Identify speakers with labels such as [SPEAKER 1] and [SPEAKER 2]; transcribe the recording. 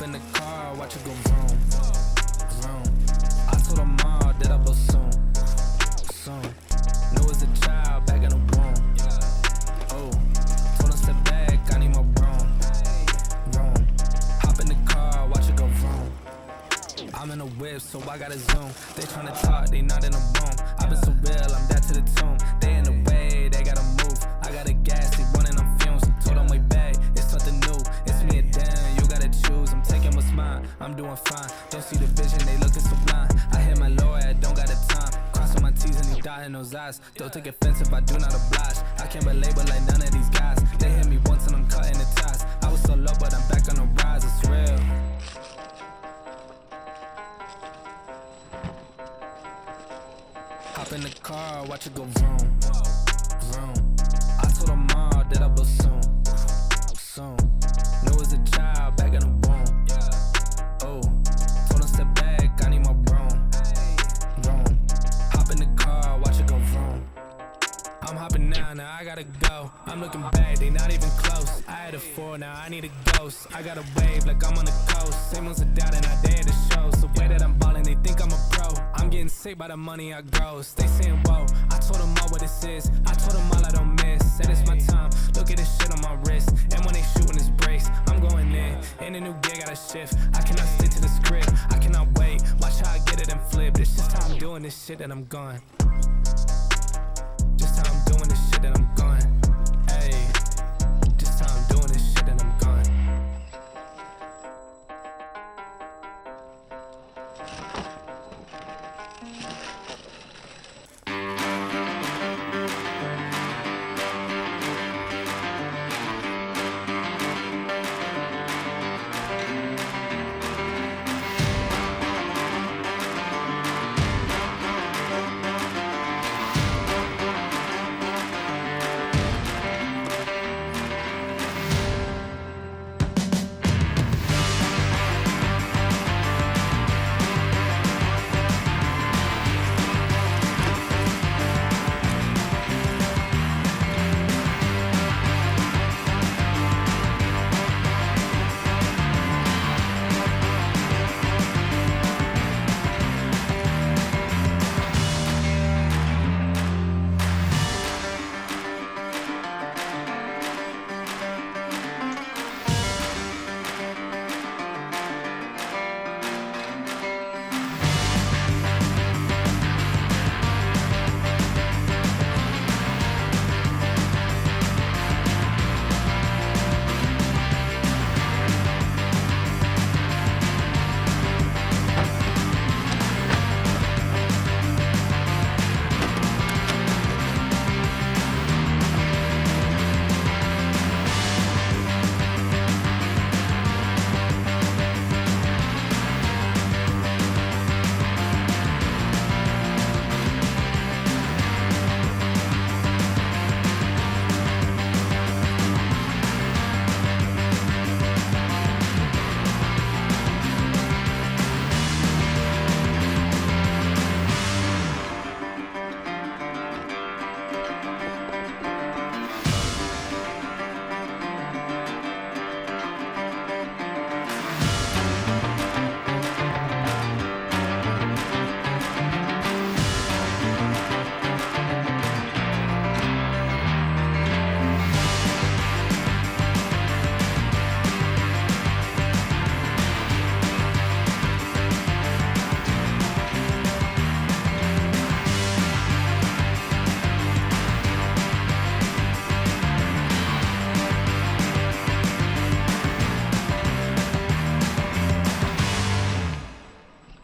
[SPEAKER 1] Hop in the car, watch it go vroom, vroom. I told her mom that I blow soon, soon. Knew as a child back in the womb. Oh, told her step back, I need my room, room. Hop in the car, watch it go vroom. I'm in a whip, so I gotta zoom. They tryna talk, they not in a room. I been so real, I'm dead to the tomb. They in the way, they gotta move. I got a gas, they running on fumes. Told them way back, it's something new. It's me and Dan, you gotta choose. I'm taking what's mine, I'm doing fine. Don't see the vision, they looking so blind. I hit my lower, I don't got the time. Crossing my T's and he dotting those eyes. Don't take offense if I do not oblige. I can't relate, but like none of these guys. They hit me once and I'm cutting the ties. I was so low, but I'm back on the rise, it's real. Hop in the car, watch it go vroom, vroom. I told her mom that I blow soon, soon. Knew as a child back in the womb. Oh, told her step back, I need my room, room. Hop in the car, watch it go vroom. I'm hopping now I gotta go. I'm looking back, they not even close. I had a 4, now I need a ghost. I got a wave like I'm on the coast. Same ones are down and I dare to show. So way that I'm ballin', they think I'm a pro. I'm getting sick by the money I gross. They saying whoa, I told them all what this is. I told them all I don't miss. Said it's my time, look at this shit on my wrist. And when they shootin' this brace, I'm going in a new gear, gotta shift. I cannot stick to the script, I cannot wait. Watch how I get it and flip. It's just how I'm doing this shit that I'm going. Just how I'm doing this shit that I'm